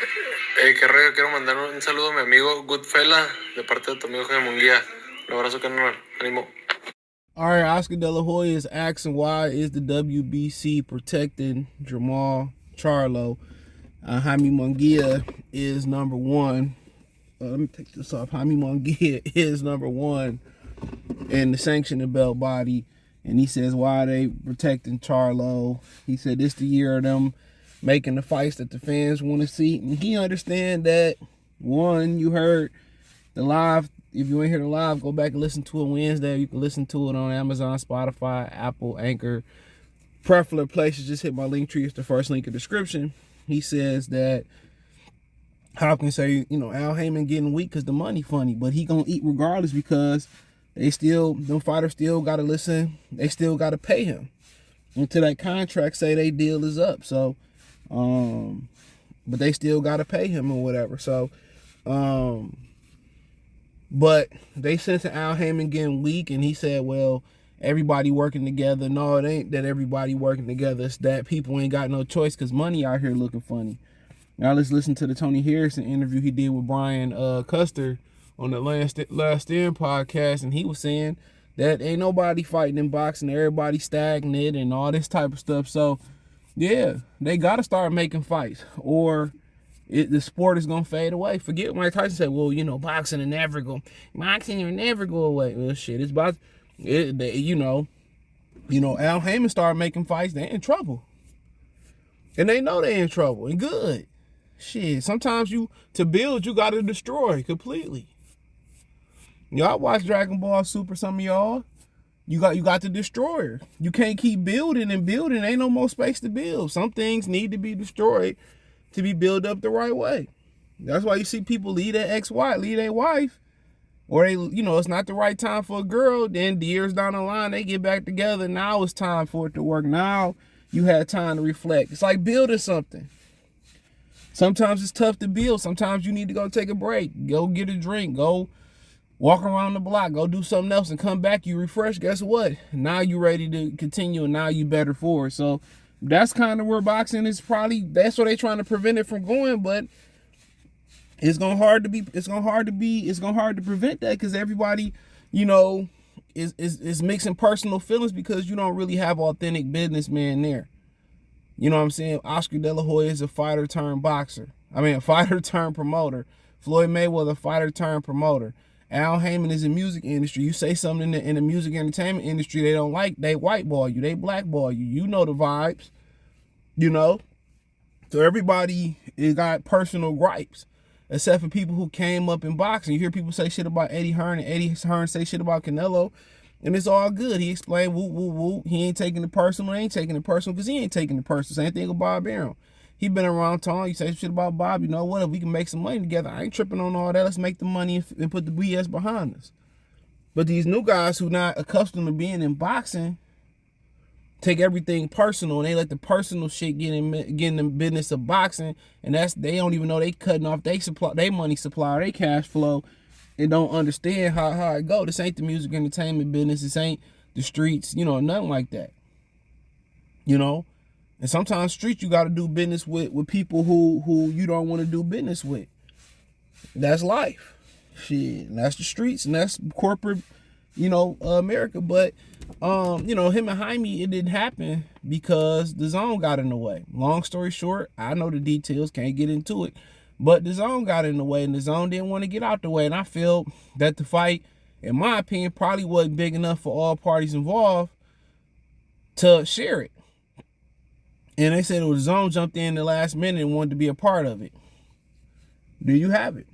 Qué rollo, quiero mandar un saludo a mi amigo Goodfella de parte de tu amigo Jaime Munguía. Un abrazo, carnal. Ánimo. All right, Oscar De La Hoya is asking why is the WBC protecting Jermall Charlo? Jaime Munguía is number one. Let me take this off. Jaime Munguía is number one in the sanctioning belt body. And he says, why are they protecting Charlo? He said, this the year of them making the fights that the fans want to see. And he understand that, one, you heard the live. If you ain't hear the live, go back and listen to it Wednesday. You can listen to it on Amazon, Spotify, Apple, Anchor. Preferable places, just hit my link tree. It's the first link in the description. He says that Hopkins say, Al Heyman getting weak because the money funny, but he gonna eat regardless because them fighters still gotta listen. They still gotta pay him until that contract say they deal is up. So, but they still gotta pay him or whatever. So, but they sense Al Heyman getting weak, and he said, well, everybody working together. No, it ain't that everybody working together. It's that people ain't got no choice because money out here looking funny. Now let's listen to the Tony Harrison interview he did with Brian Custer on the Last Stand podcast, and he was saying that ain't nobody fighting in boxing. Everybody stagnant and all this type of stuff. So, yeah, they got to start making fights or the sport is gonna fade away. Forget what Mike Tyson said. Well, boxing will never go away. Well, shit, it's about it. Al Heyman started making fights. They in trouble, and they know they in trouble. And good, shit. Sometimes to build, you gotta destroy completely. Y'all watch Dragon Ball Super. Some of y'all, you got the destroyer. You can't keep building and building. Ain't no more space to build. Some things need to be destroyed to be built up the right way. That's why you see people leave their wife, or it's not the right time for a girl. Then years down the line, they get back together. Now it's time for it to work. Now you had time to reflect. It's like building something. Sometimes it's tough to build. Sometimes you need to go take a break. Go get a drink. Go walk around the block. Go do something else and come back. You refresh. Guess what? Now you ready to continue, and now you better for it. So that's kind of where boxing is that's what they're trying to prevent it from going, but it's gonna hard to prevent that because everybody, is mixing personal feelings because you don't really have authentic businessmen there. You know what I'm saying? Oscar De La Hoya is a fighter turned boxer. A fighter turned promoter. Floyd Mayweather, a fighter turned promoter. Al Heyman is in music industry. You say something in the music entertainment industry they don't like, they whiteball you, they blackball you. You know the vibes, So everybody got personal gripes, except for people who came up in boxing. You hear people say shit about Eddie Hearn, and Eddie Hearn say shit about Canelo, and it's all good. He explained, woo, woo, woo. He ain't taking it personal. He ain't taking it personal because he ain't taking it personal. Same thing with Bob Arum. He been around town. You say shit about Bob. You know what? If we can make some money together, I ain't tripping on all that. Let's make the money and put the BS behind us. But these new guys who not accustomed to being in boxing take everything personal, and they let the personal shit get in the business of boxing, and they don't even know they cutting off they money supply, they cash flow, and don't understand how it go. This ain't the music entertainment business. This ain't the streets, nothing like that. And sometimes streets you got to do business with people who you don't want to do business with. That's life. Shit, and that's the streets, and that's corporate, America. But him and Jaime, it didn't happen because the zone got in the way. Long story short, I know the details, can't get into it, but the zone got in the way, and the zone didn't want to get out the way. And I feel that the fight, in my opinion, probably wasn't big enough for all parties involved to share it. And they said the zone jumped in the last minute and wanted to be a part of it. Do you have it?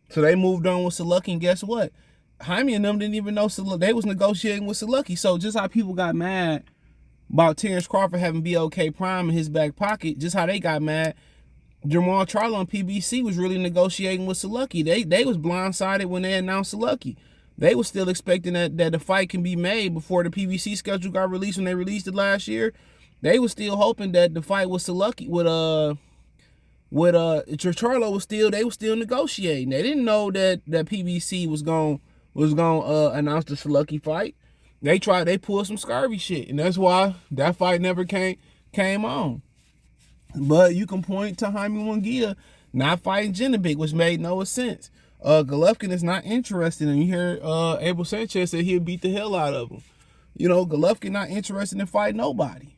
So they moved on with Salucky, and guess what? Jaime and them didn't even know they was negotiating with Salucky. So just how people got mad about Terrence Crawford having BOK Prime in his back pocket, just how they got mad, Jermall Charlo and PBC was really negotiating with Salucky. They was blindsided when they announced Salucky. They was still expecting that the fight can be made before the PBC schedule got released when they released it last year. They was still hoping that the fight with Salucky Charlo they was still negotiating. They didn't know that PBC was going announce the Salucky fight. They pulled some scurvy shit, and that's why that fight never came on. But you can point to Jaime Munguía not fighting Janibek, which made no sense. Golovkin is not interested, and you hear Abel Sanchez said he'll beat the hell out of him. You know, Golovkin not interested in fighting nobody.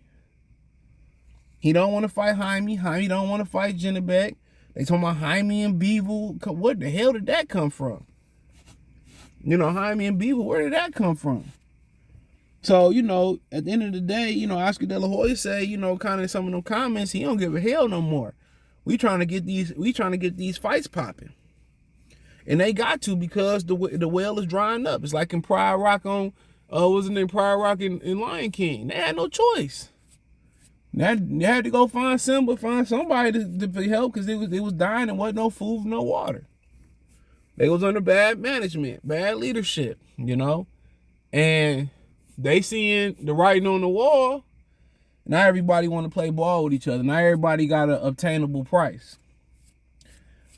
He don't want to fight Jaime. Jaime don't want to fight Janibek. They talking about Jaime and Beevil. What the hell did that come from? You know, Jaime and Beevil, where did that come from? So, you know, at the end of the day, you know, Oscar De La Hoya say, you know, kind of some of them comments, he don't give a hell no more. We trying to get these fights popping. And they got to, because the well is drying up. It's like in Pride Rock on, wasn't it Pride Rock in Lion King? They had no choice. They had to go find somebody to help, because they was dying and wasn't no food, no water. They was under bad management, bad leadership, you know. And they seeing the writing on the wall. Now everybody want to play ball with each other. Now everybody got an obtainable price.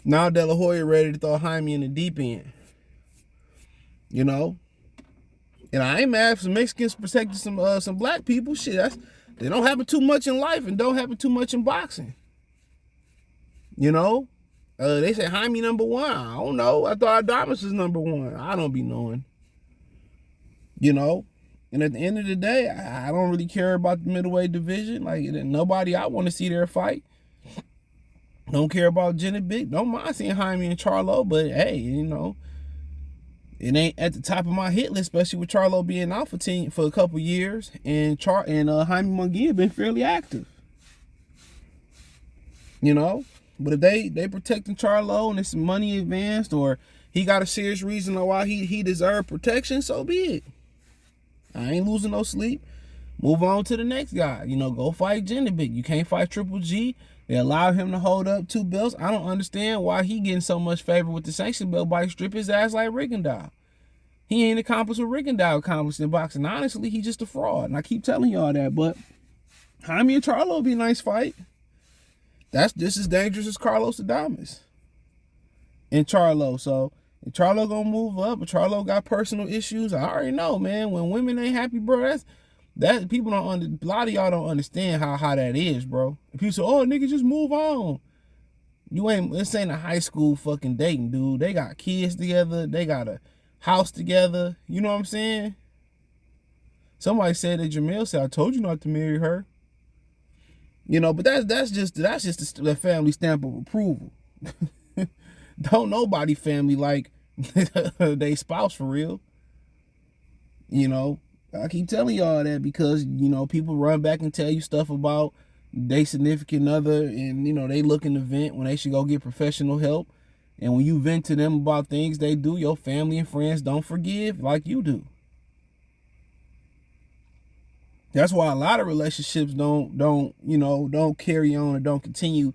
Now De La Hoya ready to throw Jaime in the deep end. You know? And I ain't mad if some Mexicans protecting some black people. Shit, they don't happen too much in life and don't happen too much in boxing. You know? They say Jaime #1. I don't know. I thought Adamas was #1. I don't be knowing. You know? And at the end of the day, I don't really care about the middleweight division. Like, nobody I want to see their fight. Don't care about Janibek. Don't mind seeing Jaime and Charlo, but hey, you know, it ain't at the top of my hit list, especially with Charlo being out for a couple years, and Jaime Munguía been fairly active. You know, but if they protecting Charlo and it's money advanced, or he got a serious reason why he deserved protection, so be it. I ain't losing no sleep. Move on to the next guy. You know, go fight Janibek. You can't fight Triple G. They allowed him to hold up 2 belts. I don't understand why he getting so much favor with the sanction belt by strip his ass like Rigondeaux. He ain't accomplished what Rigondeaux accomplished in boxing. Honestly, he's just a fraud. And I keep telling y'all that. But Jaime and Charlo will be a nice fight. That's just as dangerous as Carlos Adames and Charlo. So, and Charlo gonna move up, but Charlo got personal issues. I already know, man. When women ain't happy, bro, that people don't a lot of y'all don't understand how that is, bro. If people say, "Oh, nigga, just move on," this ain't a high school fucking dating, dude. They got kids together, they got a house together. You know what I'm saying? Somebody said that Jermall said, "I told you not to marry her." You know, but that's just the family stamp of approval. Don't nobody family like they spouse for real. You know, I keep telling y'all that because, you know, people run back and tell you stuff about they significant other, and, you know, they looking to vent when they should go get professional help. And when you vent to them about things they do, your family and friends don't forgive like you do. That's why a lot of relationships don't carry on or don't continue.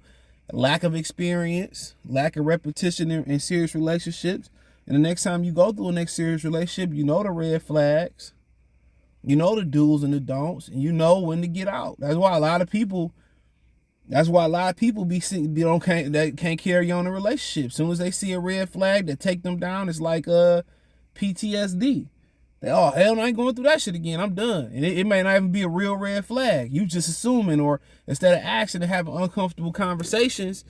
Lack of experience, lack of repetition in serious relationships. And the next time you go through a next serious relationship, you know the red flags, you know the do's and the don'ts, and you know when to get out. That's why a lot of people can't carry on a relationship. As soon as they see a red flag that take them down, it's like PTSD. Hell no, I ain't going through that shit again. I'm done. And it may not even be a real red flag. You just assuming, or instead of asking and having uncomfortable conversations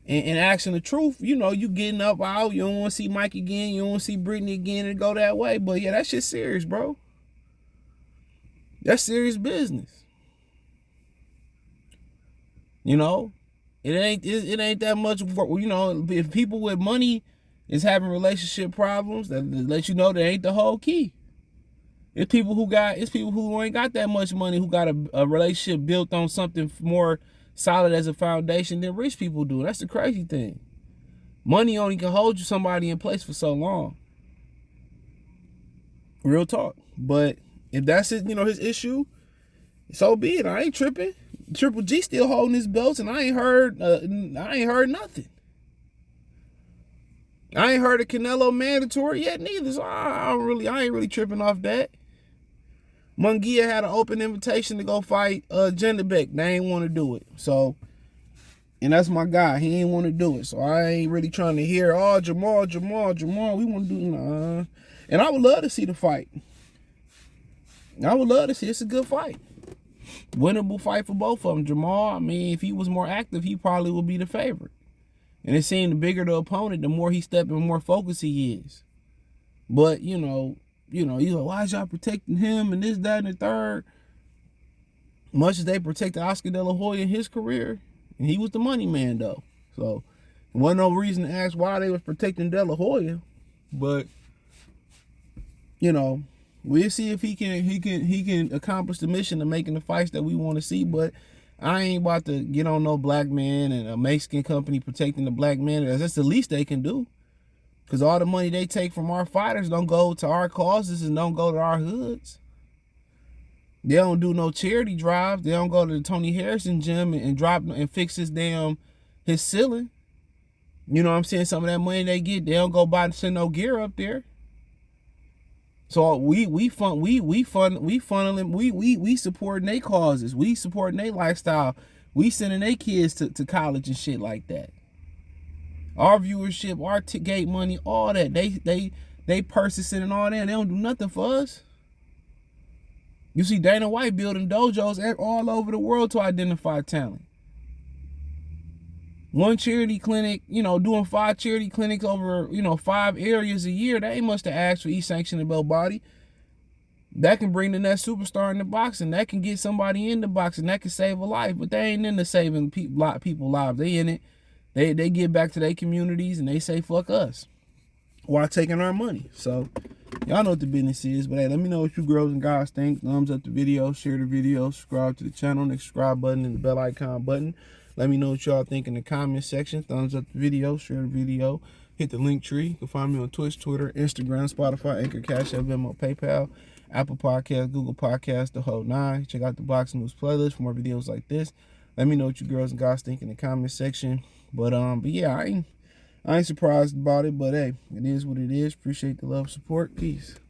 and asking the truth, you know, you getting up out. You don't want to see Mike again. You don't want to see Brittany again and go that way. But yeah, that shit's serious, bro. That's serious business. You know, it ain't that much work. You know, if people with money is having relationship problems, that let you know that ain't the whole key. It's people who ain't got that much money, who got a relationship built on something more solid as a foundation than rich people do. That's the crazy thing. Money only can hold you somebody in place for so long. Real talk. But if that's it, you know, his issue, so be it. I ain't tripping. Triple G still holding his belts, and I ain't heard nothing. I ain't heard of Canelo mandatory yet neither, so I ain't really tripping off that. Munguía had an open invitation to go fight Janibek. They ain't want to do it. So, and that's my guy. He ain't want to do it. So I ain't really trying to hear, oh, Jermall, we want to do, nah. And I would love to see the fight. I would love to see. It's a good fight. winnable fight for both of them. Jermall, I mean, if he was more active, he probably would be the favorite. And it seemed the bigger the opponent, the more he stepping, the more focused he is. But, you know, he's like, why is y'all protecting him and this, that, and the third? Much as they protected Oscar De La Hoya in his career, and he was the money man, though. So, there wasn't no reason to ask why they was protecting De La Hoya. But, you know, we'll see if he can accomplish the mission of making the fights that we want to see. But I ain't about to get on no black man and a Mexican company protecting the black man. That's the least they can do. Because all the money they take from our fighters don't go to our causes and don't go to our hoods. They don't do no charity drives. They don't go to the Tony Harrison gym and drop and fix his ceiling. You know what I'm saying? Some of that money they get, they don't go buy and send no gear up there. So we supporting their causes. We supporting their lifestyle. We sending their kids to college and shit like that. Our viewership, our gate money, all that. They purchasing and all that. They don't do nothing for us. You see Dana White building dojos all over the world to identify talent. One charity clinic, doing 5 charity clinics over, 5 areas a year. They must have asked for each sanctionable body. That can bring the next superstar into boxing. That can get somebody into boxing. That can save a life. But they ain't into saving people's lives. They in it. They give back to their communities and they say, fuck us, while taking our money. So, y'all know what the business is. But hey, let me know what you girls and guys think. Thumbs up the video, share the video, subscribe to the channel, the subscribe button and the bell icon button. Let me know what y'all think in the comment section. Thumbs up the video, share the video, hit the link tree. You can find me on Twitch, Twitter, Instagram, Spotify, Anchor, Cash App, Venmo, PayPal, Apple Podcasts, Google Podcasts, the whole 9. Check out the Boxing News playlist for more videos like this. Let me know what you girls and guys think in the comment section. But yeah, I ain't surprised about it. But hey, it is what it is. Appreciate the love, support. Peace.